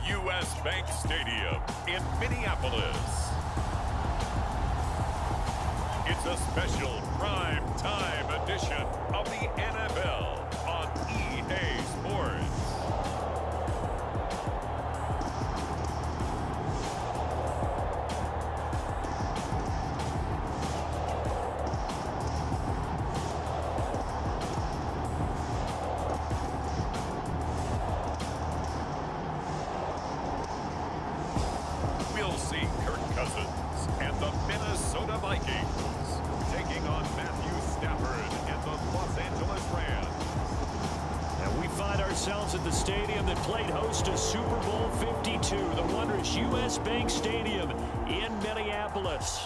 U.S. Bank Stadium in Minneapolis. It's a special prime time edition of the NFL on EA Sports. We'll see Kirk Cousins and the Minnesota Vikings taking on Matthew Stafford and the Los Angeles Rams. And we find ourselves at the stadium that played host to Super Bowl 52, the wondrous U.S. Bank Stadium in Minneapolis.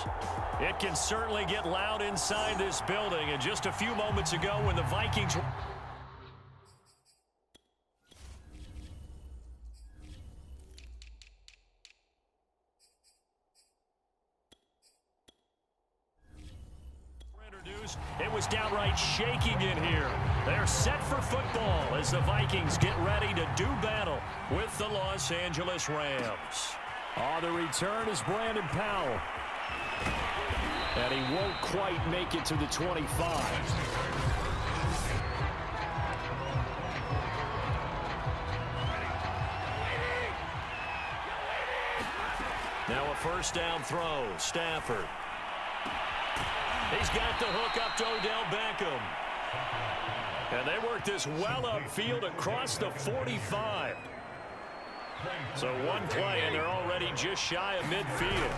It can certainly get loud inside this building, and just a few moments ago when the Vikings it was downright shaking in here. They're set for football as the Vikings get ready to do battle with the Los Angeles Rams. On the return is Brandon Powell. And he won't quite make it to the 25. Now a first down throw. Stafford. He's got the hook up to Odell Beckham. And they work this well upfield across the 45. So one play, and they're already just shy of midfield.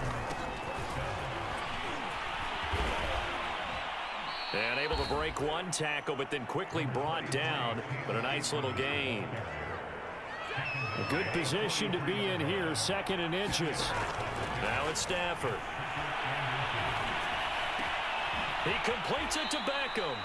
And able to break one tackle, but then quickly brought down. But a nice little gain. A good position to be in here, 2nd and inches. Now it's Stafford. He completes it to Beckham.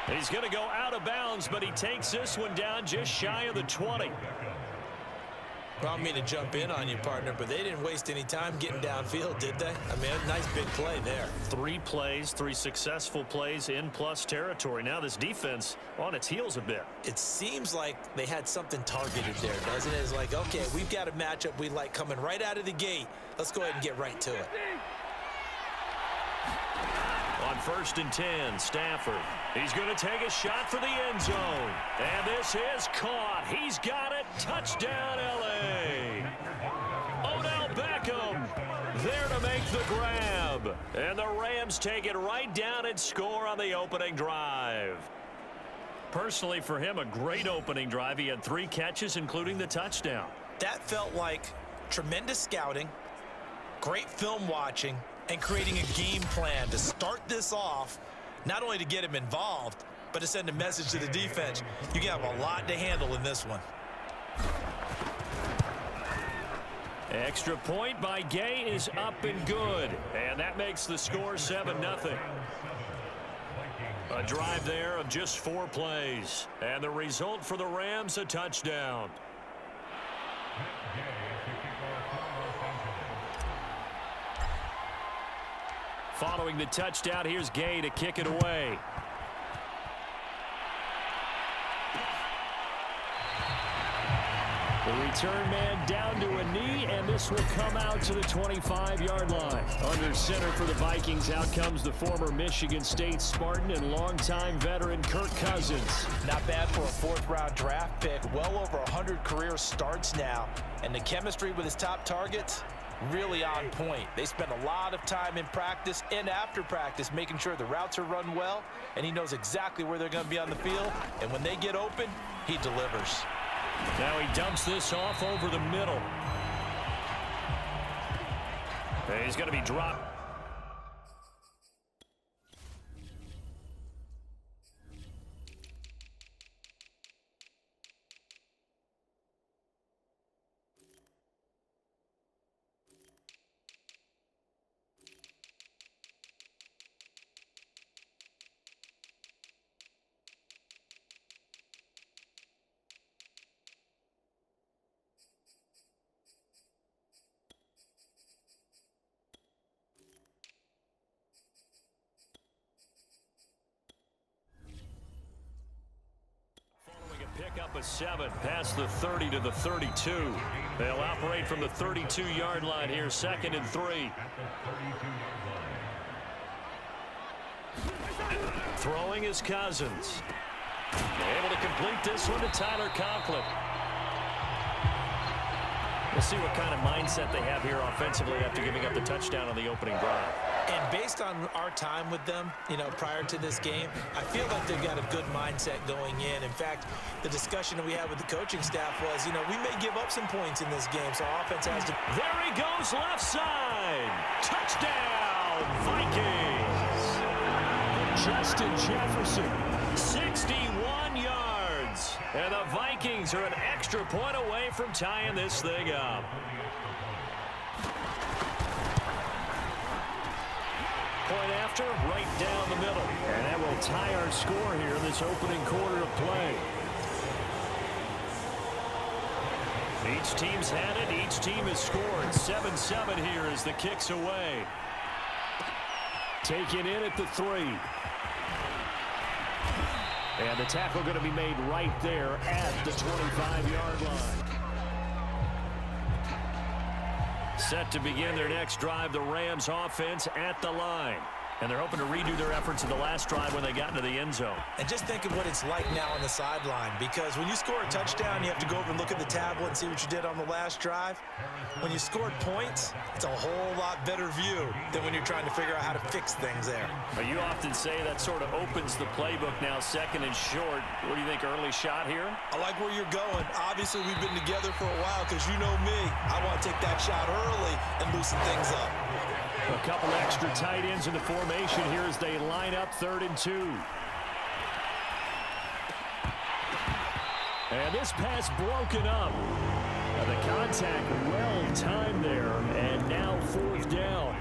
He's going to go out of bounds, but he takes this one down just shy of the 20. Well, I don't mean to jump in on you, partner, but they didn't waste any time getting downfield, did they? I mean, a nice big play there. 3 plays, 3 successful plays in plus territory. Now this defense on its heels a bit. It seems like they had something targeted there, doesn't it? It's like, okay, we've got a matchup we like coming right out of the gate. Let's go ahead and get right to it. On 1st and 10, Stafford. He's going to take a shot for the end zone. And this is caught. He's got it. Touchdown, L.A. Odell Beckham there to make the grab. And the Rams take it right down and score on the opening drive. Personally, for him, a great opening drive. He had 3 catches, including the touchdown. That felt like tremendous scouting, great film watching, and creating a game plan to start this off, not only to get him involved, but to send a message to the defense. You have a lot to handle in this one. Extra point by Gay is up and good. And that makes the score 7-0. A drive there of just 4 plays. And the result for the Rams, a touchdown. Following the touchdown, here's Gay to kick it away. The return man down to a knee, and this will come out to the 25-yard line. Under center for the Vikings, out comes the former Michigan State Spartan and longtime veteran Kirk Cousins. Not bad for a 4th-round draft pick. Well over 100 career starts now. And the chemistry with his top targets, really on point. They spend a lot of time in practice and after practice making sure the routes are run well, and he knows exactly where they're going to be on the field. And when they get open, he delivers. Now he dumps this off over the middle. And he's going to be dropped. Pick up a 7 past the 30 to the 32. They'll operate from the 32-yard line here, 2nd and 3. Throwing is Cousins. Able to complete this one to Tyler Conklin. We'll see what kind of mindset they have here offensively after giving up the touchdown on the opening drive. And based on our time with them, prior to this game, I feel like they've got a good mindset going in. In fact, the discussion that we had with the coaching staff was, we may give up some points in this game, so our offense has to... There he goes, left side. Touchdown, Vikings. Justin Jefferson, 61 yards. And the Vikings are an extra point away from tying this thing up. Point after, right down the middle. And that will tie our score here in this opening quarter of play. Each team's had it. Each team has scored. 7-7 here as the kick's away. Taken in at the 3. And the tackle going to be made right there at the 25-yard line. Set to begin their next drive, the Rams offense at the line. And they're hoping to redo their efforts in the last drive when they got into the end zone. And just think of what it's like now on the sideline, because when you score a touchdown, you have to go over and look at the tablet and see what you did on the last drive. When you scored points, it's a whole lot better view than when you're trying to figure out how to fix things there. You often say that sort of opens the playbook now, 2nd and short. What do you think, early shot here? I like where you're going. Obviously, we've been together for a while because you know me. I want to take that shot early and loosen things up. A couple extra tight ends in the formation here as they line up 3rd and 2. And this pass broken up. Now the contact well timed there, and now 4th down.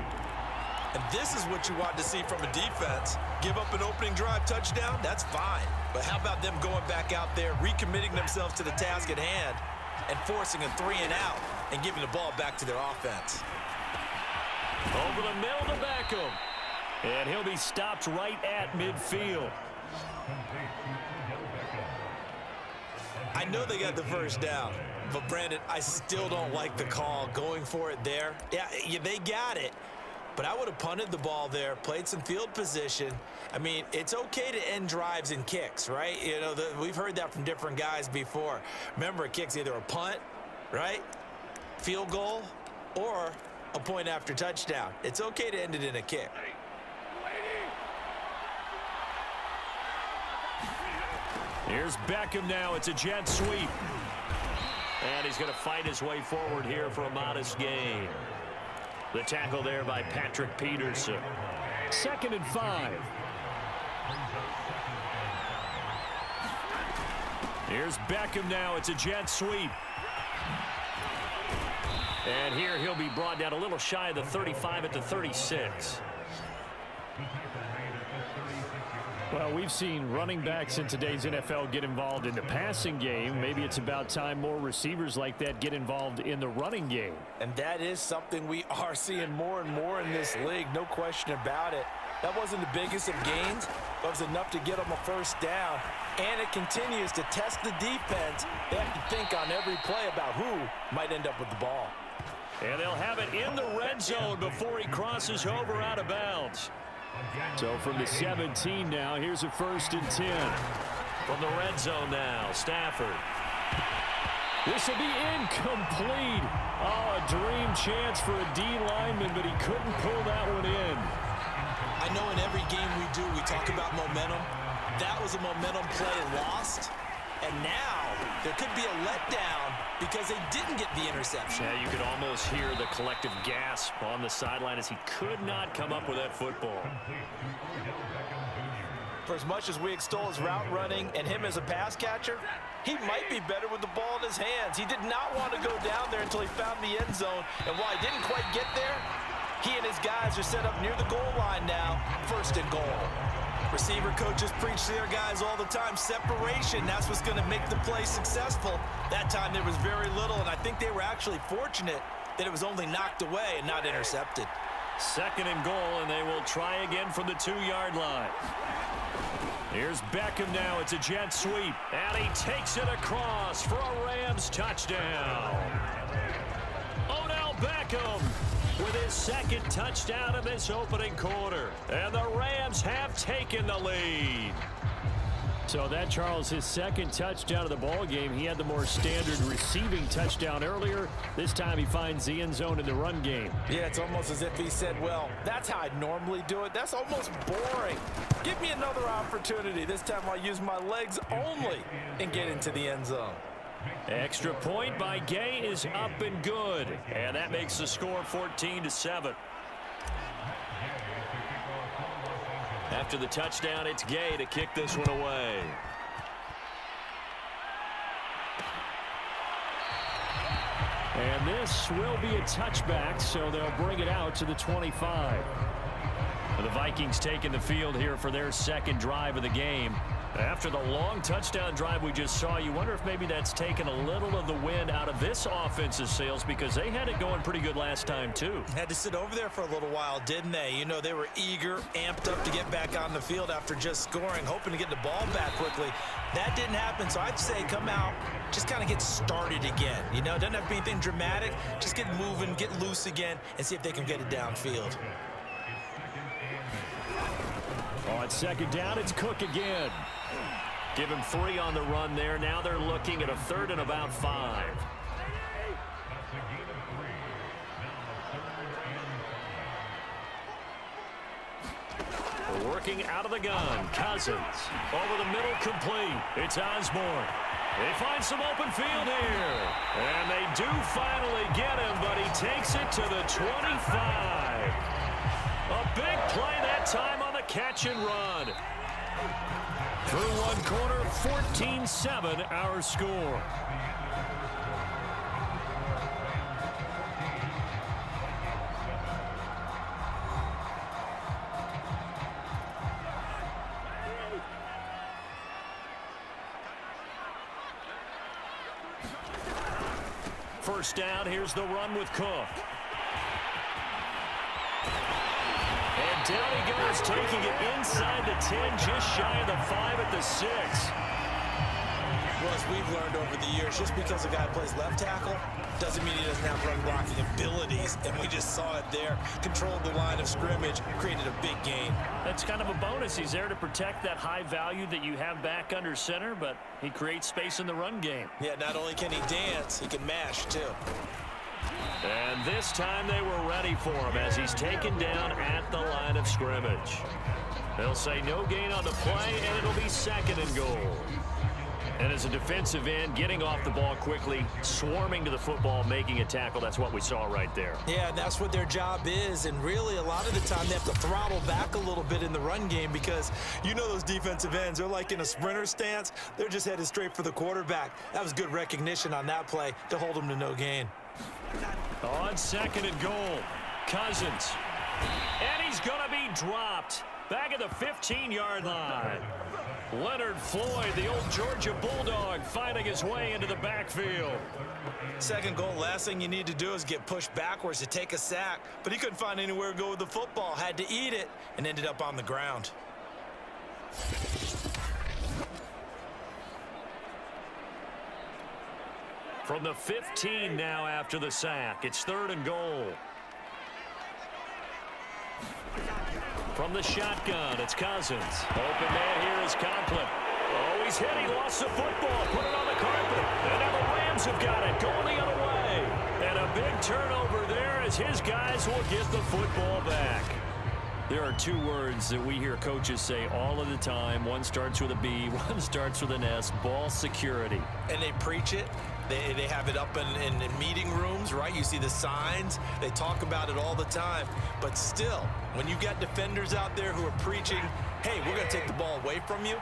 And this is what you want to see from a defense. Give up an opening drive touchdown, that's fine. But how about them going back out there, recommitting themselves to the task at hand, and forcing a 3 and out, and giving the ball back to their offense. Over the middle to Beckham. And he'll be stopped right at midfield. I know they got the first down, but Brandon, I still don't like the call going for it there. Yeah, they got it, but I would have punted the ball there, played some field position. I mean, it's okay to end drives and kicks, right? We've heard that from different guys before. Remember, a kick's either a punt, right, field goal, or a point after touchdown. It's okay to end it in a kick. Here's Beckham now. It's a jet sweep. And he's going to fight his way forward here for a modest gain. The tackle there by Patrick Peterson. 2nd and 5. Here's Beckham now. It's a jet sweep. And here he'll be brought down a little shy of the 35 at the 36. Well, we've seen running backs in today's NFL get involved in the passing game. Maybe it's about time more receivers like that get involved in the running game. And that is something we are seeing more and more in this league, no question about it. That wasn't the biggest of gains, but it was enough to get them a first down. And it continues to test the defense. They have to think on every play about who might end up with the ball. And they'll have it in the red zone before he crosses over out of bounds. So from the 17 now, here's a 1st and 10. From the red zone now, Stafford. This will be incomplete. Oh, a dream chance for a D lineman, but he couldn't pull that one in. I know in every game we do, we talk about momentum. That was a momentum play lost. And now there could be a letdown because they didn't get the interception. Yeah, you could almost hear the collective gasp on the sideline as he could not come up with that football. For as much as we extol his route running and him as a pass catcher, he might be better with the ball in his hands. He did not want to go down there until he found the end zone. And while he didn't quite get there, he and his guys are set up near the goal line now, 1st and goal. Receiver coaches preach to their guys all the time, separation, that's what's going to make the play successful. That time there was very little, and I think they were actually fortunate that it was only knocked away and not intercepted. 2nd and goal, and they will try again from the 2-yard line. Here's Beckham now. It's a jet sweep. And he takes it across for a Rams touchdown. Odell Beckham with his second touchdown in this opening quarter. And the Rams have taken the lead. So that, Charles, his second touchdown of the ball game. He had the more standard receiving touchdown earlier. This time he finds the end zone in the run game. Yeah, it's almost as if he said, well, that's how I normally do it. That's almost boring. Give me another opportunity. This time I'll use my legs only and get into the end zone. Extra point by Gay is up and good. And that makes the score 14-7. After the touchdown, it's Gay to kick this one away. And this will be a touchback, so they'll bring it out to the 25. The Vikings taking the field here for their second drive of the game. After the long touchdown drive we just saw, you wonder if maybe that's taken a little of the wind out of this offense's sails, because they had it going pretty good last time too. Had to sit over there for a little while, didn't they? You know, they were eager, amped up to get back on the field after just scoring, hoping to get the ball back quickly. That didn't happen, so I'd say come out, just kind of get started again. You know, doesn't have to be anything dramatic. Just get moving, get loose again, and see if they can get it downfield. On second down, it's Cook again. Give him 3 on the run there. Now they're looking at a 3rd and about 5. Working out of the gun. Cousins. Over the middle, complete. It's Osborne. They find some open field here. And they do finally get him, but he takes it to the 25. A big play that time on the catch and run. Through one quarter, 14-7 our score. First down, here's the run with Cook. And down he goes, taking it inside the 10, just shy of the 5 at the 6. Well, as we've learned over the years, just because a guy plays left tackle doesn't mean he doesn't have run blocking abilities. And we just saw it there. Controlled the line of scrimmage, created a big gain. That's kind of a bonus. He's there to protect that high value that you have back under center, but he creates space in the run game. Yeah, not only can he dance, he can mash too. And this time they were ready for him as he's taken down at the line of scrimmage. They'll say no gain on the play, and it'll be 2nd and goal. And as a defensive end, getting off the ball quickly, swarming to the football, making a tackle, that's what we saw right there. Yeah, that's what their job is, and really a lot of the time they have to throttle back a little bit in the run game because you know those defensive ends, they're like in a sprinter stance. They're just headed straight for the quarterback. That was good recognition on that play to hold them to no gain. On 2nd and goal, Cousins. And he's going to be dropped back at the 15-yard line. Leonard Floyd, the old Georgia Bulldog, finding his way into the backfield. 2nd goal, last thing you need to do is get pushed backwards to take a sack. But he couldn't find anywhere to go with the football, had to eat it, and ended up on the ground. From the 15 now after the sack, it's 3rd and goal. From the shotgun, it's Cousins. Open man here is Conklin. Oh, he's hit. He lost the football. Put it on the carpet. And now the Rams have got it. Going the other way. And a big turnover there as his guys will get the football back. There are 2 words that we hear coaches say all of the time. One starts with a B, one starts with an S. Ball security. And they preach it. They have it up in meeting rooms, right? You see the signs. They talk about it all the time. But still, when you got defenders out there who are preaching, hey, we're going to take the ball away from you,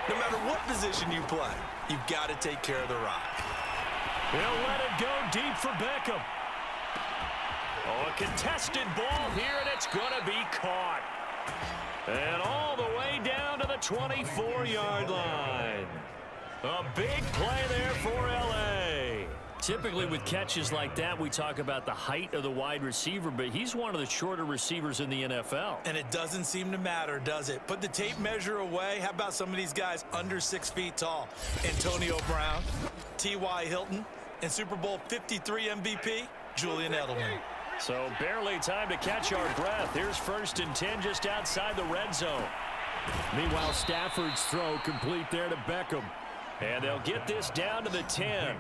no matter what position you play, you've got to take care of the rock. They'll let it go deep for Beckham. Oh, a contested ball here, and it's going to be caught. And all the way down to the 24-yard line. A big play there for L.A. Typically with catches like that, we talk about the height of the wide receiver, but he's one of the shorter receivers in the NFL. And it doesn't seem to matter, does it? Put the tape measure away. How about some of these guys under 6 feet tall? Antonio Brown, T.Y. Hilton, and Super Bowl 53 MVP, Julian Edelman. So barely time to catch our breath. Here's 1st and 10 just outside the red zone. Meanwhile, Stafford's throw complete there to Beckham. And they'll get this down to the 10.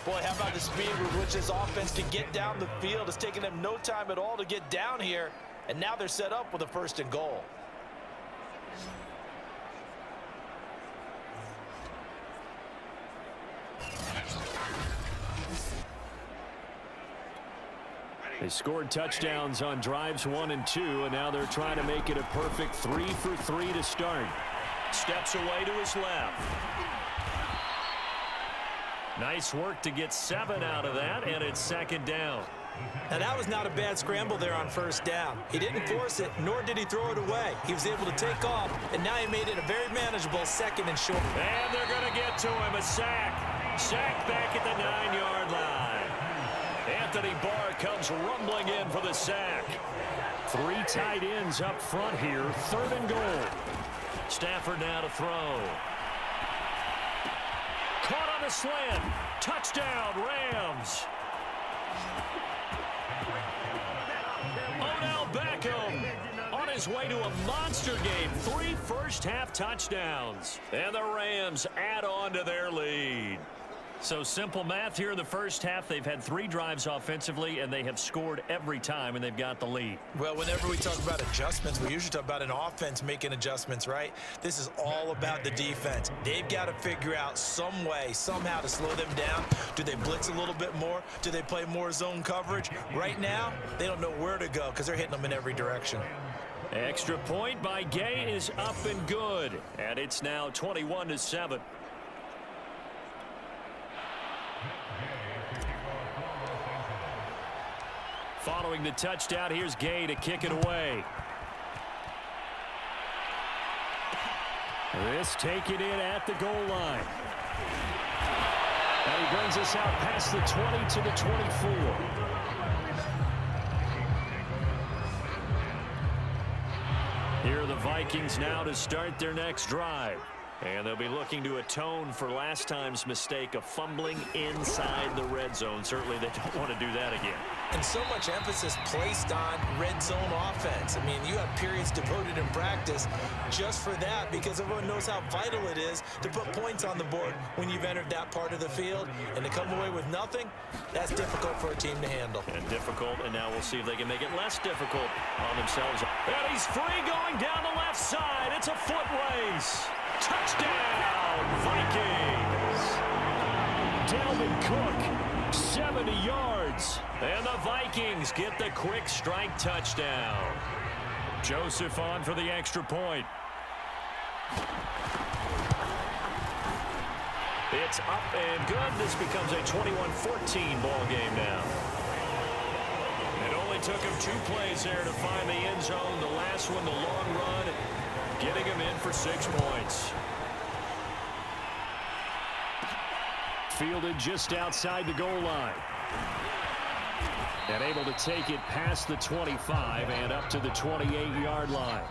Boy, how about the speed with which this offense can get down the field? It's taken them no time at all to get down here. And now they're set up with a 1st and goal. They scored touchdowns on drives 1 and 2, and now they're trying to make it a perfect 3 for 3 to start. Steps away to his left. Nice work to get 7 out of that, and it's 2nd down. Now, that was not a bad scramble there on 1st down. He didn't force it, nor did he throw it away. He was able to take off, and now he made it a very manageable 2nd and short. And they're going to get to him, a sack. Sack back at the 9-yard line. Anthony Barr comes rumbling in for the sack. 3 tight ends up front here, 3rd and goal. Stafford now to throw. Caught on the slant. Touchdown, Rams. Odell Beckham on his way to a monster game. 3 first-half touchdowns. And the Rams add on to their lead. So simple math here in the first half. They've had 3 drives offensively, and they have scored every time, and they've got the lead. Well, whenever we talk about adjustments, we usually talk about an offense making adjustments, right? This is all about the defense. They've got to figure out some way, somehow to slow them down. Do they blitz a little bit more? Do they play more zone coverage? Right now, they don't know where to go because they're hitting them in every direction. Extra point by Gay is up and good, and it's now 21-7. Following the touchdown, here's Gay to kick it away. This taken in at the goal line. And he brings us out past the 20 to the 24. Here are the Vikings now to start their next drive. And they'll be looking to atone for last time's mistake of fumbling inside the red zone. Certainly they don't want to do that again. And so much emphasis placed on red zone offense. I mean, you have periods devoted in practice just for that because everyone knows how vital it is to put points on the board when you've entered that part of the field. And to come away with nothing, that's difficult for a team to handle. And difficult, and now we'll see if they can make it less difficult on themselves. And he's free going down the left side. It's a foot race. Touchdown, Vikings! Dalvin Cook, 70 yards. And the Vikings get the quick strike touchdown. Joseph on for the extra point. It's up and good. This becomes a 21-14 ball game now. It only took him 2 plays there to find the end zone. The last one, the long run, getting him in for 6 points. Fielded just outside the goal line. And able to take it past the 25 and up to the 28-yard line.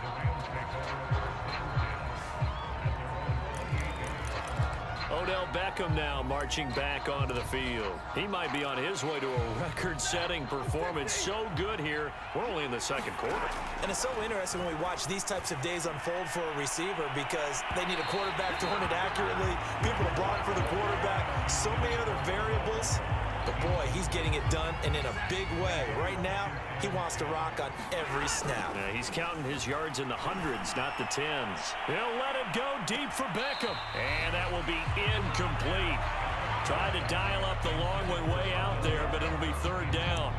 Odell Beckham now marching back onto the field. He might be on his way to a record-setting performance. So good here. We're only in the 2nd quarter. And it's so interesting when we watch these types of days unfold for a receiver because they need a quarterback throwing it accurately, people to block for the quarterback, so many other variables. But, boy, he's getting it done and in a big way. Right now, he wants to rock on every snap. Yeah, he's counting his yards in the hundreds, not the tens. He'll let it go deep for Beckham. And that will be incomplete. Tried to dial up the long one way out there, but it'll be 3rd down.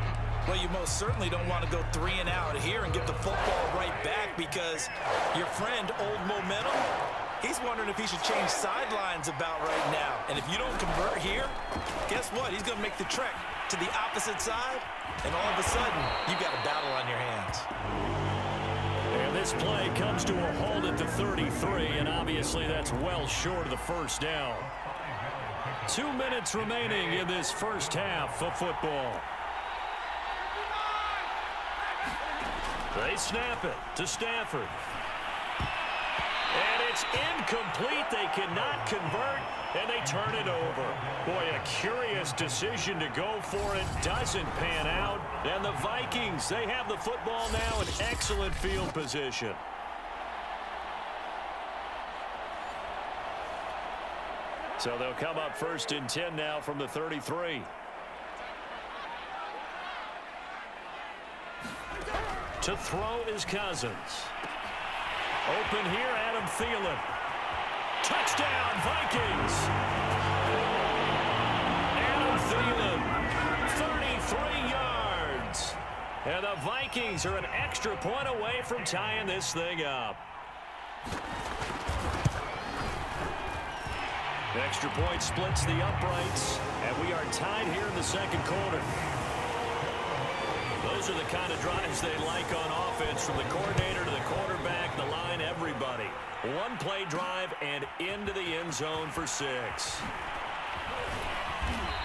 Well, you most certainly don't want to go 3 and out here and get the football right back because your friend, Old Momentum, he's wondering if he should change sidelines about right now. And if you don't convert here, guess what? He's going to make the trek to the opposite side, and all of a sudden, you've got a battle on your hands. And this play comes to a halt at the 33, and obviously that's well short of the first down. 2 minutes remaining in this first half of football. They snap it to Stafford. And it's incomplete. They cannot convert, and they turn it over. Boy, a curious decision to go for it. Doesn't pan out. And the Vikings, they have the football now in excellent field position. So they'll come up 1st and 10 now from the 33. To throw is Cousins. Open here, Adam Thielen. Touchdown, Vikings! Adam Thielen, 33 yards. And the Vikings are an extra point away from tying this thing up. Extra point splits the uprights, and we are tied here in the second quarter. Those are the kind of drives they like on offense, from the coordinator to the quarterback, the line, everybody. One play drive and into the end zone for 6.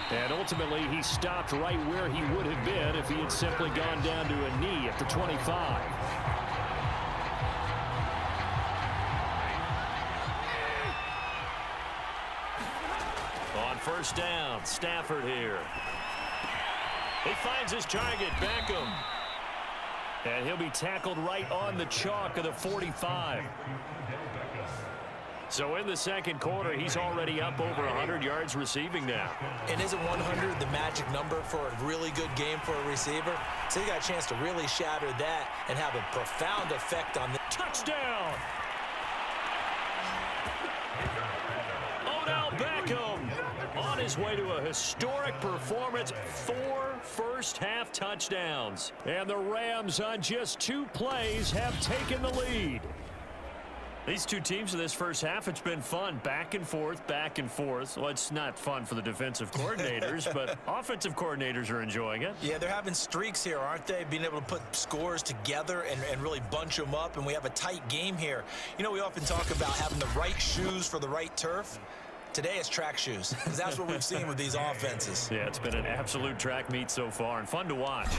And ultimately, he stopped right where he would have been if he had simply gone down to a knee at the 25. On 1st down, Stafford here. He finds his target, Beckham. And he'll be tackled right on the chalk of the 45. So in the second quarter, he's already up over 100 yards receiving now. And isn't 100 the magic number for a really good game for a receiver? So he got a chance to really shatter that and have a profound effect on the touchdown. Odell Beckham on his way to a historic performance. 4 first-half touchdowns. And the Rams, on just 2 plays, have taken the lead. These two teams in this first half, it's been fun. Back and forth, back and forth. Well, it's not fun for the defensive coordinators, but offensive coordinators are enjoying it. Yeah, they're having streaks here, aren't they? Being able to put scores together and really bunch them up, and we have a tight game here. You know, we often talk about having the right shoes for the right turf. Today it's track shoes, because that's what we've seen with these offenses. Yeah, it's been an absolute track meet so far, and fun to watch.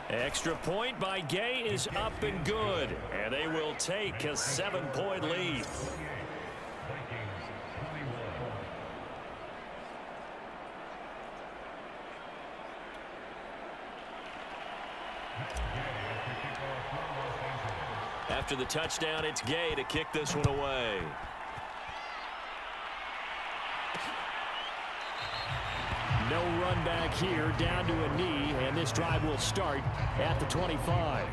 Extra point by Gay is up and good, and they will take a 7-point lead. After the touchdown, it's Gay to kick this one away. No run back here, down to a knee, and this drive will start at the 25.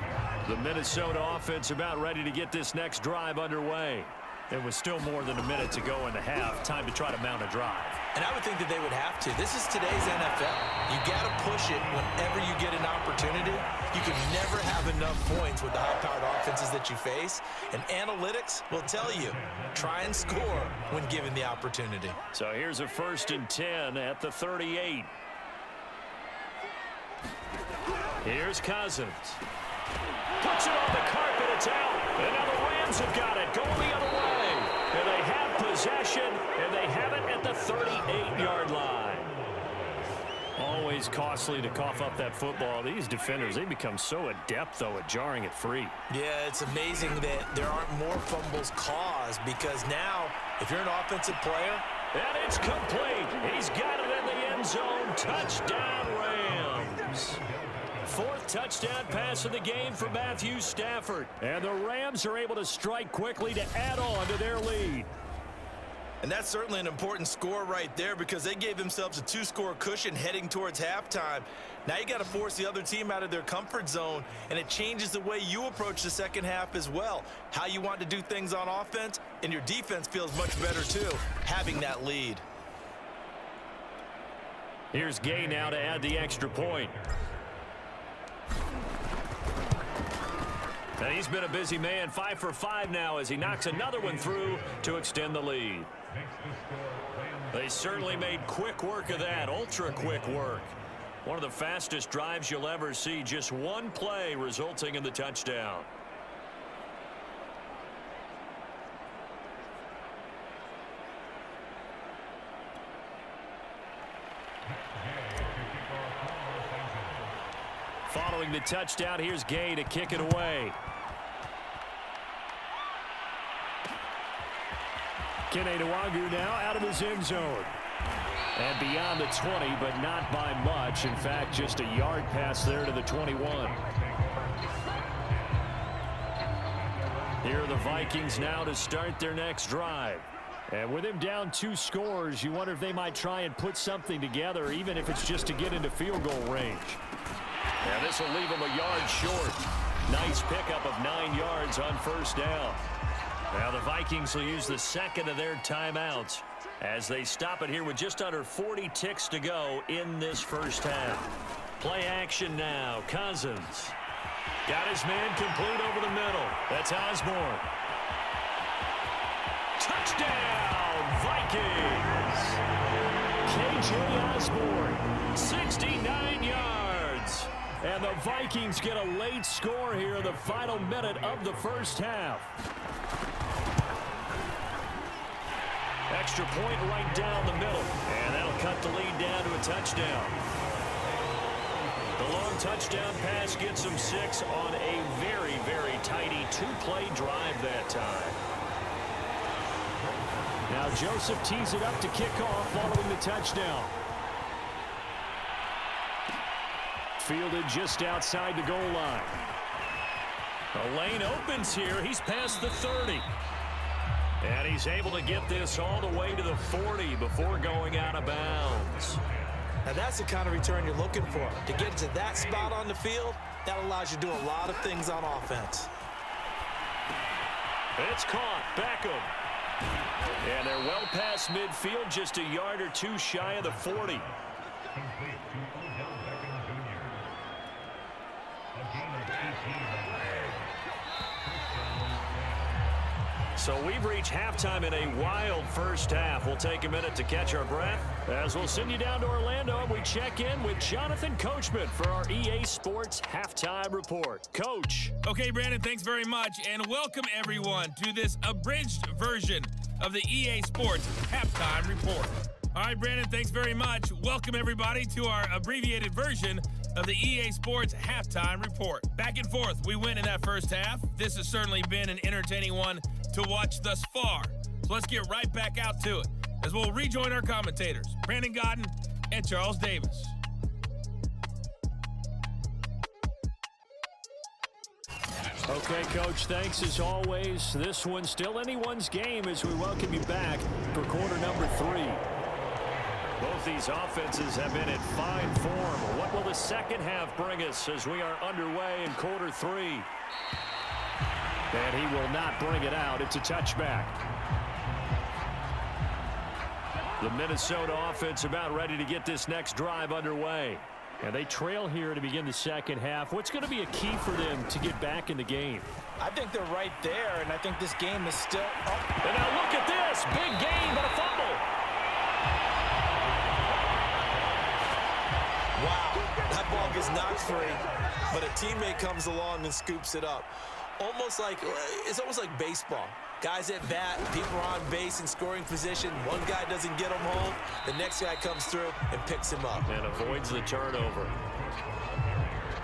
The Minnesota offense about ready to get this next drive underway. There was still more than a minute to go in the half. Time to try to mount a drive. And I would think that they would have to. This is today's NFL. You got to push it whenever you get an opportunity. You can never have enough points with the high-powered offenses that you face. And analytics will tell you, try and score when given the opportunity. So here's a 1st and 10 at the 38. Here's Cousins. Puts it on the carpet. It's out. And now the Rams have got it. Going the other way. And they have possession, and they have it at the 38-yard line. Always costly to cough up that football. These defenders, they become so adept, though, at jarring it free. Yeah, it's amazing that there aren't more fumbles caused, because now, if you're an offensive player... And it's complete. He's got it in the end zone. Touchdown, Rams. 4th touchdown pass of the game for Matthew Stafford. And the Rams are able to strike quickly to add on to their lead. And that's certainly an important score right there, because they gave themselves a 2-score cushion heading towards halftime. Now you got to force the other team out of their comfort zone, and it changes the way you approach the second half as well. How you want to do things on offense, and your defense feels much better too, having that lead. Here's Gay now to add the extra point. And he's been a busy man, 5 for 5 now as he knocks another one through to extend the lead. They certainly made quick work of that, ultra quick work. One of the fastest drives you'll ever see, just one play resulting in the touchdown. Following the touchdown, here's Gay to kick it away. Keneduagu now out of his end zone. And beyond the 20, but not by much. In fact, just a yard pass there to the 21. Here are the Vikings now to start their next drive. And with him down 2 scores, you wonder if they might try and put something together, even if it's just to get into field goal range. And this will leave him a yard short. Nice pickup of 9 yards on first down. Now the Vikings will use the second of their timeouts as they stop it here with just under 40 ticks to go in this first half. Play action now. Cousins got his man complete over the middle. That's Osborne. Touchdown, Vikings! KJ Osborne, 69 yards. And the Vikings get a late score here in the final minute of the first half. Extra point right down the middle. And that'll cut the lead down to a touchdown. The long touchdown pass gets them 6 on a very, very tidy 2-play drive that time. Now Joseph tees it up to kick off following the touchdown. Fielded just outside the goal line. The lane opens here. He's past the 30. And he's able to get this all the way to the 40 before going out of bounds. Now that's the kind of return you're looking for. To get to that spot on the field, that allows you to do a lot of things on offense. It's caught. Beckham. And they're well past midfield, just a yard or 2 shy of the 40. So we've reached halftime in a wild first half. We'll take a minute to catch our breath as we'll send you down to Orlando and we check in with Jonathan Coachman for our EA Sports Halftime Report. Coach. Okay, Brandon, thanks very much, and welcome everyone to this abridged version of the EA Sports Halftime Report. All right, Brandon, thanks very much. Welcome everybody to our abbreviated version of the EA Sports Halftime Report. Back and forth, we win in that first half. This has certainly been an entertaining one to watch thus far. So let's get right back out to it as we'll rejoin our commentators, Brandon Godden and Charles Davis. Okay, Coach, thanks as always. This one's still anyone's game as we welcome you back for quarter number 3. Both these offenses have been in fine form. What will the second half bring us as we are underway in quarter 3? And he will not bring it out. It's a touchback. The Minnesota offense about ready to get this next drive underway. And they trail here to begin the second half. What's going to be a key for them to get back in the game? I think they're right there, and I think this game is still up. And now look at this. Big gain, but a fumble. Wow, that ball gets knocked free, but a teammate comes along and scoops it up. It's almost like baseball. Guys at bat, people are on base in scoring position. One guy doesn't get him home. The next guy comes through and picks him up. And avoids the turnover.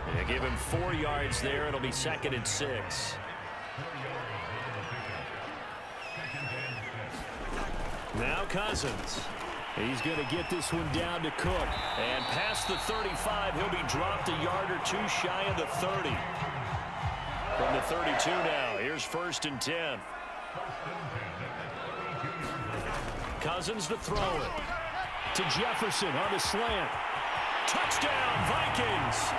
And they give him 4 yards there. It'll be 2nd and 6. Now Cousins. He's going to get this one down to Cook. And past the 35, he'll be dropped a yard or 2 shy of the 30. From the 32 now, here's 1st and 10. Cousins to throw it. To Jefferson on the slant. Touchdown, Vikings!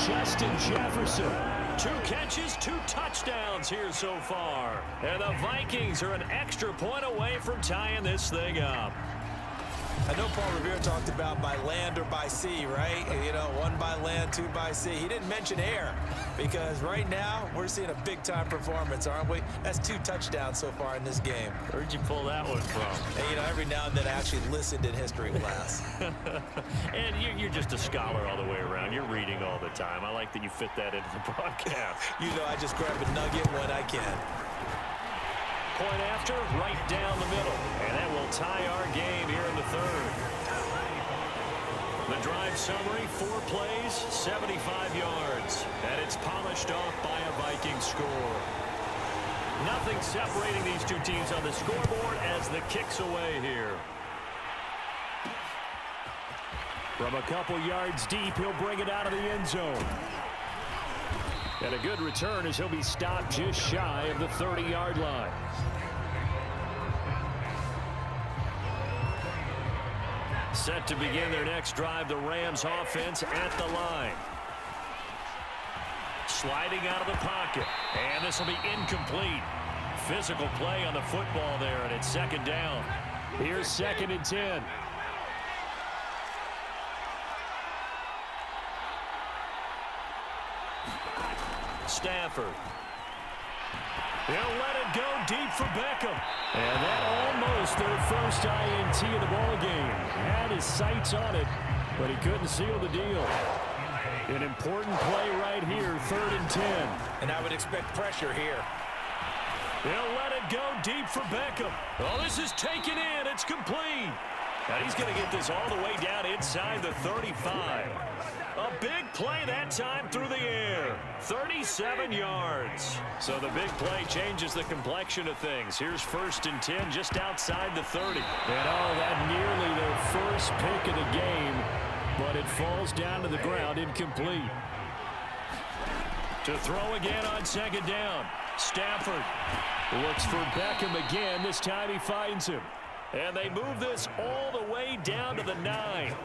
Justin Jefferson. 2 catches, 2 touchdowns here so far. And the Vikings are an extra point away from tying this thing up. I know Paul Revere talked about by land or by sea, right? You know, 1 by land, 2 by sea. He didn't mention air because right now we're seeing a big-time performance, aren't we? That's 2 touchdowns so far in this game. Where'd you pull that one from? And, you know, every now and then I actually listened in history class. And you're just a scholar all the way around. You're reading all the time. I like that you fit that into the broadcast. You know, I just grab a nugget when I can. Point after, right down the middle. And that will tie our game here in the 3rd. The drive summary, 4 plays, 75 yards. And it's polished off by a Vikings score. Nothing separating these two teams on the scoreboard as the kick's away here. From a couple yards deep, he'll bring it out of the end zone. And a good return as he'll be stopped just shy of the 30-yard line. Set to begin their next drive, the Rams offense at the line. Sliding out of the pocket. And this will be incomplete. Physical play on the football there, and it's second down. Here's 2nd and 10. Stafford. He'll let it go deep for Beckham. And that almost their first INT of the ball game. Had his sights on it, but he couldn't seal the deal. An important play right here, 3rd and 10. And I would expect pressure here. He'll let it go deep for Beckham. Oh, this is taken in. It's complete. And he's going to get this all the way down inside the 35. A big play that time through the air. 37 yards. So the big play changes the complexion of things. Here's 1st and 10 just outside the 30. And oh, that nearly their first pick of the game, but it falls down to the ground incomplete. To throw again on 2nd down. Stafford looks for Beckham again. This time he finds him. And they move this all the way down to the 9.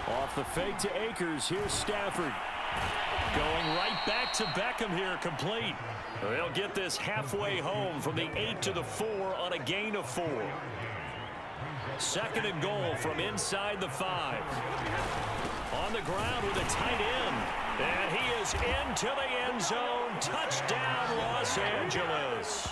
Off the fake to Akers. Here's Stafford. Going right back to Beckham here, complete. They'll get this halfway home from the 8 to the 4 on a gain of 4. 2nd and goal from inside the 5. On the ground with a tight end. And he is into the end zone. Touchdown, Los Angeles.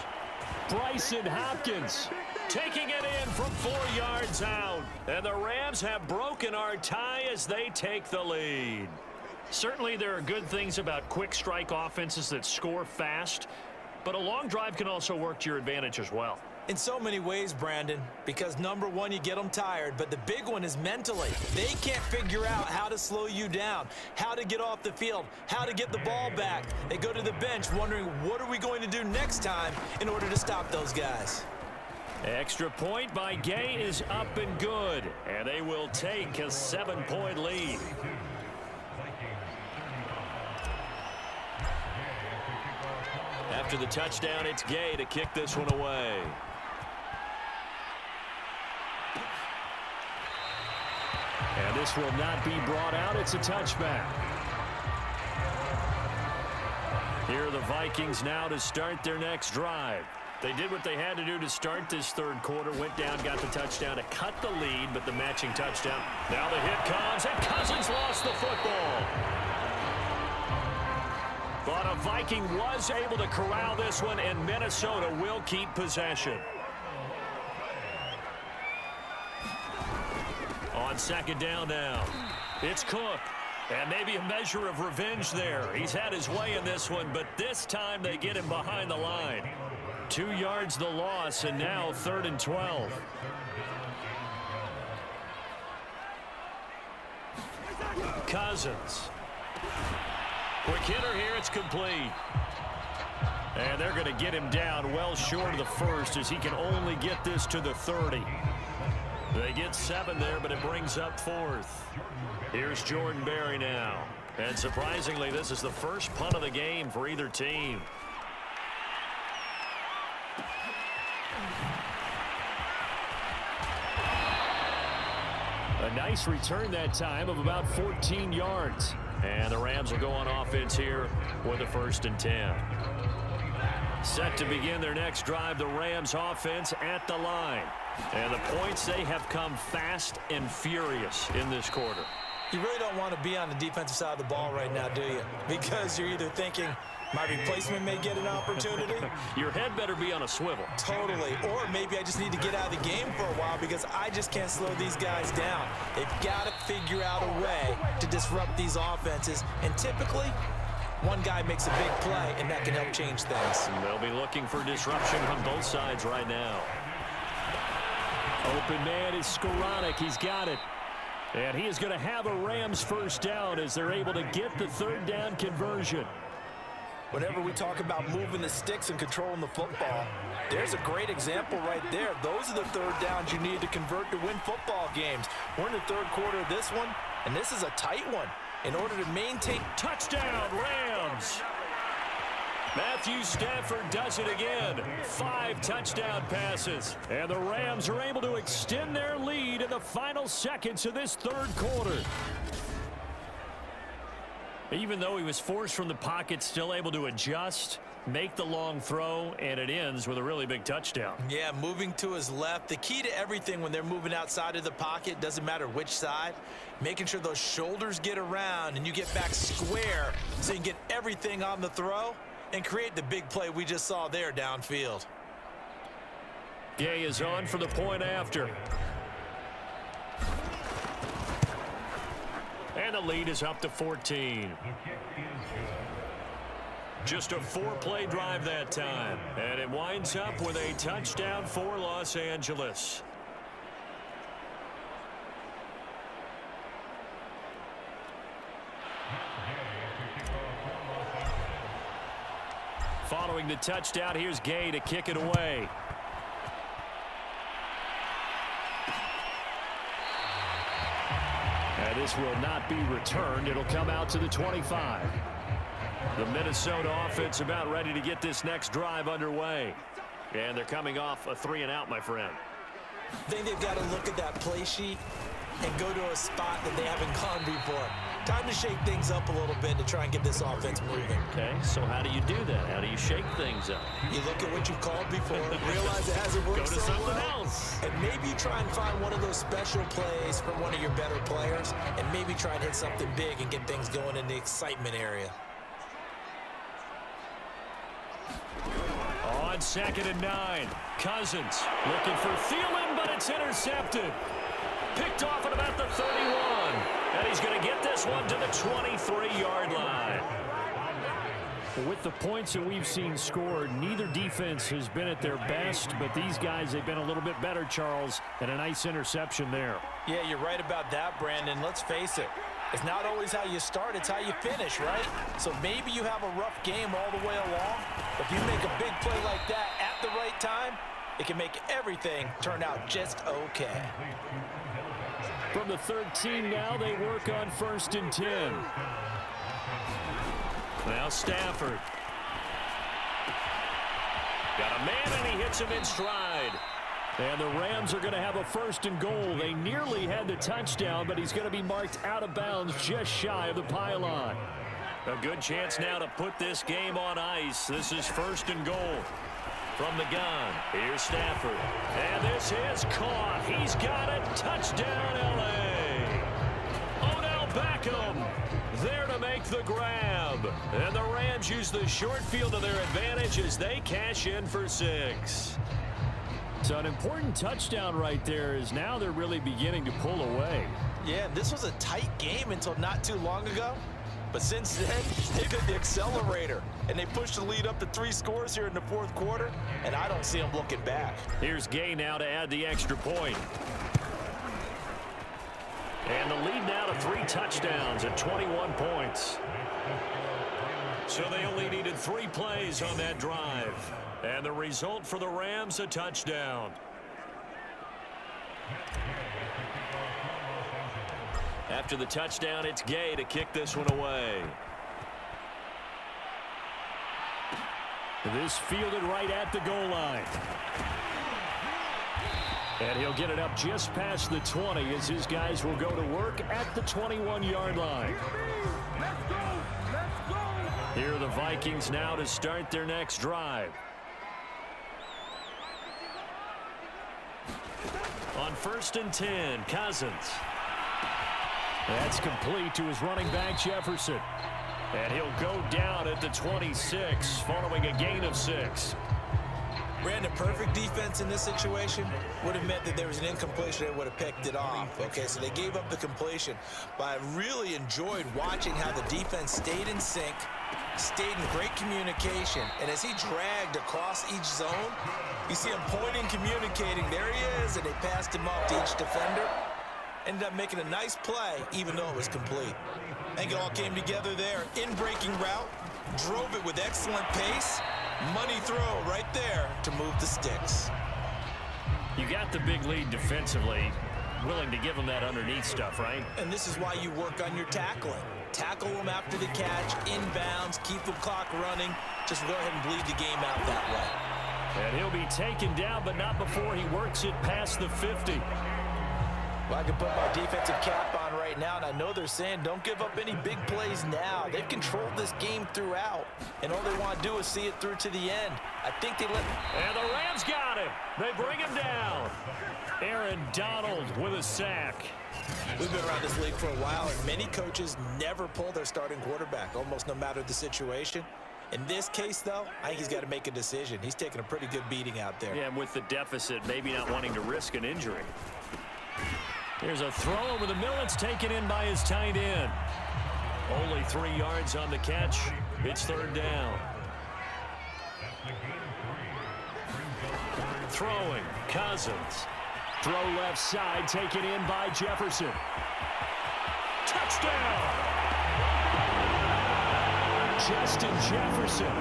Bryson Hopkins taking it in from 4 yards out. And the Rams have broken our tie as they take the lead. Certainly there are good things about quick strike offenses that score fast, but a long drive can also work to your advantage as well. In so many ways, Brandon, because number one, you get them tired, but the big one is mentally. They can't figure out how to slow you down, how to get off the field, how to get the ball back. They go to the bench wondering, what are we going to do next time in order to stop those guys? Extra point by Gay is up and good, and they will take a 7-point lead. After the touchdown, it's Gay to kick this one away. And this will not be brought out. It's a touchback. Here are the Vikings now to start their next drive. They did what they had to do to start this 3rd quarter. Went down, got the touchdown to cut the lead, but the matching touchdown. Now the hit comes, and Cousins lost the football. But a Viking was able to corral this one, and Minnesota will keep possession. On 2nd down now, it's Cook. And maybe a measure of revenge there. He's had his way in this one, but this time they get him behind the line. 2 yards the loss, and now 3rd and 12. Cousins. Quick hitter here, it's complete. And they're going to get him down well short of the 1st as he can only get this to the 30. They get 7 there, but it brings up 4th. Here's Jordan Berry now. And surprisingly, this is the first punt of the game for either team. A nice return that time of about 14 yards. And the Rams will go on offense here with a 1st and 10. Set to begin their next drive, the Rams offense at the line. And the points, they have come fast and furious in this quarter. You really don't want to be on the defensive side of the ball right now, do you? Because you're either thinking, my replacement may get an opportunity. Your head better be on a swivel. Totally. Or maybe I just need to get out of the game for a while because I just can't slow these guys down. They've got to figure out a way to disrupt these offenses. And typically, one guy makes a big play, and that can help change things. They'll be looking for disruption on both sides right now. Open man is Skoranek. He's got it. And he is going to have a Rams first down as they're able to get the third down conversion. Whenever we talk about moving the sticks and controlling the football, there's a great example right there. Those are the third downs you need to convert to win football games. We're in the third quarter of this one, and this is a tight one. In order to maintain... Touchdown, Rams! Matthew Stafford does it again. 5 touchdown passes. And the Rams are able to extend their lead in the final seconds of this third quarter. Even though he was forced from the pocket, still able to adjust, make the long throw, and it ends with a really big touchdown. Yeah, moving to his left. The key to everything when they're moving outside of the pocket, doesn't matter which side, making sure those shoulders get around and you get back square so you can get everything on the throw and create the big play we just saw there downfield. Gay is on for the point after. And the lead is up to 14. Just a 4-play drive that time. And it winds up with a touchdown for Los Angeles. Following the touchdown, here's Gay to kick it away. And this will not be returned. It'll come out to the 25. The Minnesota offense about ready to get this next drive underway. And they're coming off a 3-and-out, my friend. I think they've got to look at that play sheet and go to a spot that they haven't gone before. Time to shake things up a little bit to try and get this offense moving. Okay, so how do you do that? How do you shake things up? You look at what you've called before, realize it hasn't worked Go to so something well, else. and maybe try and find one of those special plays from one of your better players, and maybe try and hit something big and get things going in the excitement area. On 2nd and 9, Cousins looking for Thielen, but it's intercepted. Picked off at about the 31. And he's going to get this one to the 23-yard line. With the points that we've seen scored, neither defense has been at their best, but these guys have been a little bit better, Charles, and a nice interception there. Yeah, you're right about that, Brandon. Let's face it. It's not always how you start, it's how you finish, right? So maybe you have a rough game all the way along, but if you make a big play like that at the right time, it can make everything turn out just okay. From the 13 now, they work on 1st and 10. Now Stafford. Got a man, and he hits him in stride. And the Rams are going to have a 1st and goal. They nearly had the touchdown, but he's going to be marked out of bounds just shy of the pylon. A good chance now to put this game on ice. This is 1st and goal. From the gun, here's Stafford. And this is caught. He's got it. Touchdown, L.A. Odell Beckham there to make the grab. And the Rams use the short field to their advantage as they cash in for 6. So an important touchdown right there is now they're really beginning to pull away. Yeah, this was a tight game until not too long ago. But since then, they've hit the accelerator, and they pushed the lead up to 3 scores here in the 4th quarter, and I don't see them looking back. Here's Gay now to add the extra point. And the lead now to 3 touchdowns at 21 points. So they only needed 3 plays on that drive. And the result for the Rams, a touchdown. After the touchdown, it's Gay to kick this one away. This fielded right at the goal line. And he'll get it up just past the 20 as his guys will go to work at the 21-yard line. Here are the Vikings now to start their next drive. On 1st and 10, Cousins. That's complete to his running back, Jefferson. And he'll go down at the 26 following a gain of 6. Brandon, perfect defense in this situation would have meant that there was an incompletion. They would have picked it off. Okay, so they gave up the completion. But I really enjoyed watching how the defense stayed in sync, stayed in great communication, and as he dragged across each zone, you see him pointing, communicating. There he is, and they passed him off to each defender. Ended up making a nice play, even though it was complete. I think it all came together there. In-breaking route, drove it with excellent pace. Money throw right there to move the sticks. You got the big lead defensively. Willing to give him that underneath stuff, right? And this is why you work on your tackling. Tackle them after the catch, inbounds, keep the clock running. Just go ahead and bleed the game out that way. And he'll be taken down, but not before he works it past the 50. Well, I can put my defensive cap on right now, and I know they're saying don't give up any big plays now. They've controlled this game throughout, and all they want to do is see it through to the end. I think they let... And the Rams got him. They bring him down. Aaron Donald with a sack. We've been around this league for a while, and many coaches never pull their starting quarterback, almost no matter the situation. In this case, though, I think he's got to make a decision. He's taking a pretty good beating out there. Yeah, and with the deficit, maybe not wanting to risk an injury. Here's a throw over the middle. It's taken in by his tight end. Only 3 yards on the catch. It's third down. Throwing, Cousins. Throw left side, taken in by Jefferson. Touchdown! Justin Jefferson,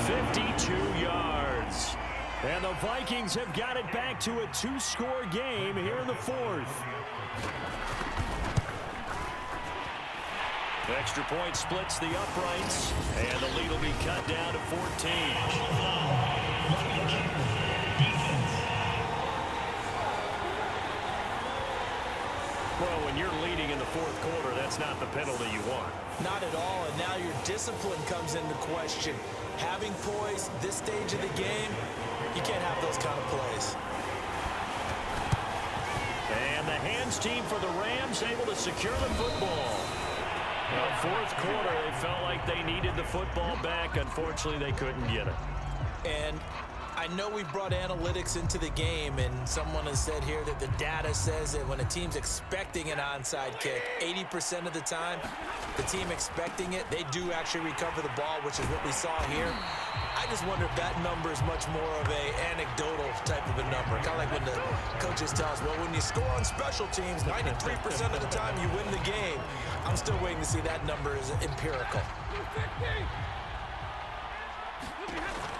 52 yards. And the Vikings have got it back to a 2-score game here in the fourth. Extra point splits the uprights, and the lead will be cut down to 14. Well, when you're leading in the fourth quarter, that's not the penalty you want. Not at all, and now your discipline comes into question. Having poise this stage of the game, you can't have those kind of plays. And the hands team for the Rams able to secure the football. Well, fourth quarter, they felt like they needed the football back. Unfortunately, they couldn't get it. And I know we brought analytics into the game, and someone has said here that the data says that when a team's expecting an onside kick, 80% of the time, the team expecting it, they do actually recover the ball, which is what we saw here. I just wonder if that number is much more of a anecdotal type of a number. Kind of like when the coaches tell us, well, when you score on special teams, 93% of the time you win the game. I'm still waiting to see that number is empirical.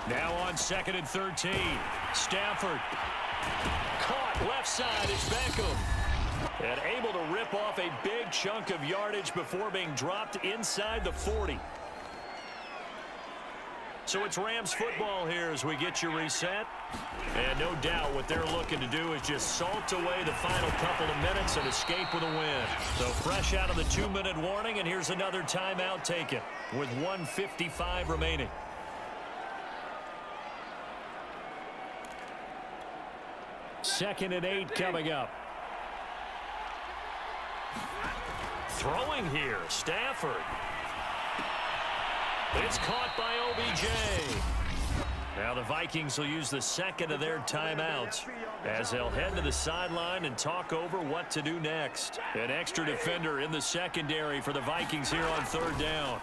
Now on 2nd and 13. Stafford. Caught left side. It's Beckham. And able to rip off a big chunk of yardage before being dropped inside the 40. So it's Rams football here as we get you reset. And no doubt what they're looking to do is just salt away the final couple of minutes and escape with a win. So fresh out of the 2-minute warning, and here's another timeout taken with 1:55 remaining. Second and 8 coming up. Throwing here, Stafford. It's caught by OBJ. Now the Vikings will use the second of their timeouts as they'll head to the sideline and talk over what to do next. An extra defender in the secondary for the Vikings here on third down.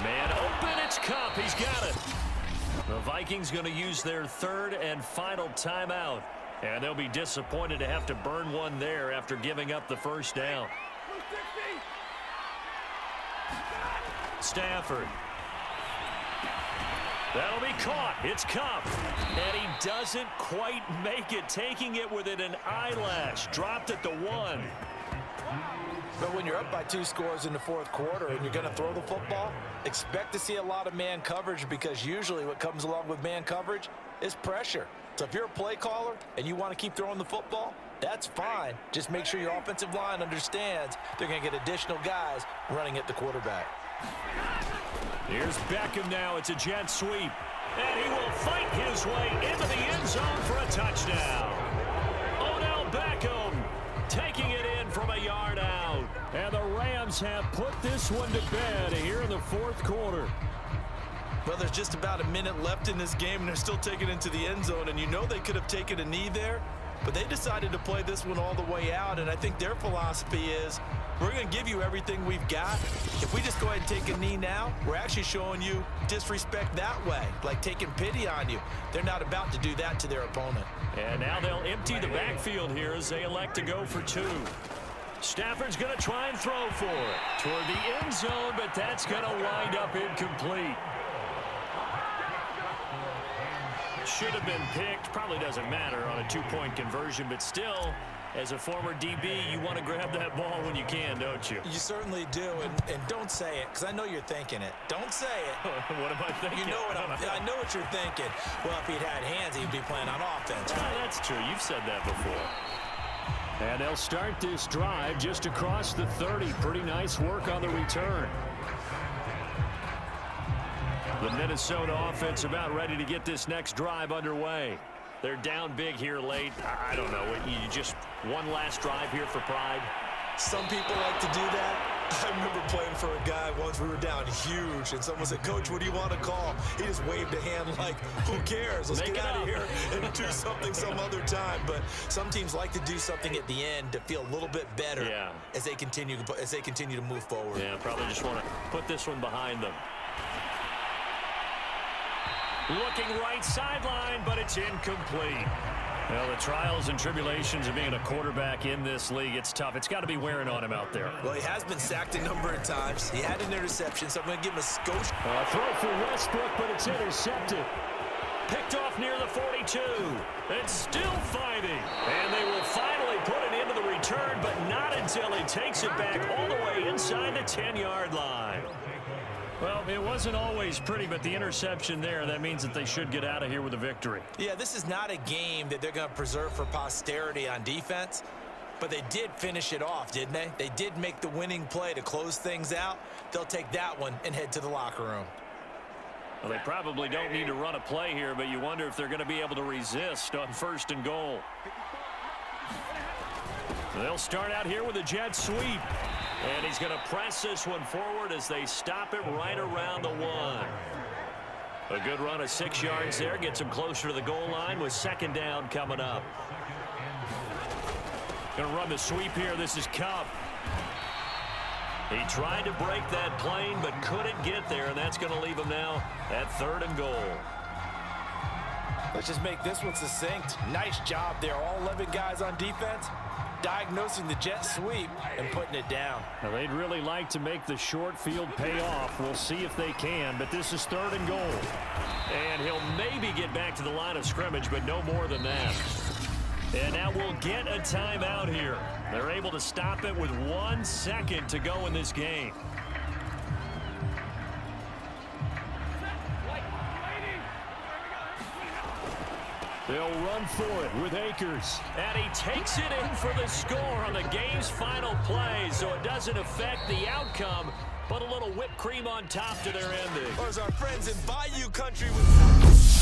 Man open, it's Kupp. He's got it. The Vikings going to use their third and final timeout. And they'll be disappointed to have to burn one there after giving up the first down. Stafford. That'll be caught. It's Kupp. And he doesn't quite make it, taking it within an eyelash. Dropped at the 1. But when you're up by 2 scores in the fourth quarter and you're going to throw the football, expect to see a lot of man coverage, because usually what comes along with man coverage is pressure. So if you're a play caller and you want to keep throwing the football, that's fine. Just make sure your offensive line understands they're going to get additional guys running at the quarterback. Here's Beckham now. It's a jet sweep. And he will fight his way into the end zone for a touchdown. Odell Beckham taking it in from a yard out. And the Rams have put this one to bed here in the fourth quarter. Well, there's just about a minute left in this game, and they're still taking it into the end zone. And you know they could have taken a knee there. But they decided to play this one all the way out, and I think their philosophy is, we're going to give you everything we've got. If we just go ahead and take a knee now, we're actually showing you disrespect that way, like taking pity on you. They're not about to do that to their opponent. And now they'll empty the backfield here as they elect to go for 2. Stafford's going to try and throw for it toward the end zone, but that's going to wind up incomplete. Should have been picked. Probably doesn't matter on a 2-point conversion, but still, as a former DB, you want to grab that ball when you can, don't you? You certainly do, and don't say it, because I know you're thinking it. Don't say it. What am I thinking? You know what I know what you're thinking. Well, if he'd had hands, he'd be playing on offense. Right? That's true. You've said that before. And they'll start this drive just across the 30. Pretty nice work on the return. The Minnesota offense about ready to get this next drive underway. They're down big here late. I don't know. You just one last drive here for pride? Some people like to do that. I remember playing for a guy once. We were down huge, and someone said, "Coach, what do you want to call?" He just waved a hand like, who cares? Let's get out of here and do something some other time. But some teams like to do something at the end to feel a little bit better as they continue to move forward. Yeah, probably just want to put this one behind them. Looking right sideline, but it's incomplete. Well, the trials and tribulations of being a quarterback in this league, it's tough. It's got to be wearing on him out there. Well, he has been sacked a number of times. He had an interception, so I'm going to give him a skosh. Throw for Westbrook, but it's intercepted. Picked off near the 42. And still fighting. And they will finally put it into the return, but not until he takes it back all the way inside the 10-yard line. Well, it wasn't always pretty, but the interception there, that means that they should get out of here with a victory. Yeah, this is not a game that they're going to preserve for posterity on defense, but they did finish it off, didn't they? They did make the winning play to close things out. They'll take that one and head to the locker room. Well, they probably don't need to run a play here, but you wonder if they're going to be able to resist on 1st and goal. They'll start out here with a jet sweep. And he's going to press this one forward as they stop it right around the 1. A good run of 6 yards there. Gets him closer to the goal line with 2nd down coming up. Going to run the sweep here. This is Cup. He tried to break that plane but couldn't get there, and that's going to leave him now at 3rd and goal. Let's just make this one succinct. Nice job there. All 11 guys on defense diagnosing the jet sweep and putting it down. Now, they'd really like to make the short field pay off. We'll see if they can, but this is 3rd and goal. And he'll maybe get back to the line of scrimmage, but no more than that. And now we'll get a timeout here. They're able to stop it with 1 second to go in this game. They'll run for it with Akers. And he takes it in for the score on the game's final play, so it doesn't affect the outcome, but a little whipped cream on top to their ending. Or as our friends in Bayou Country would say.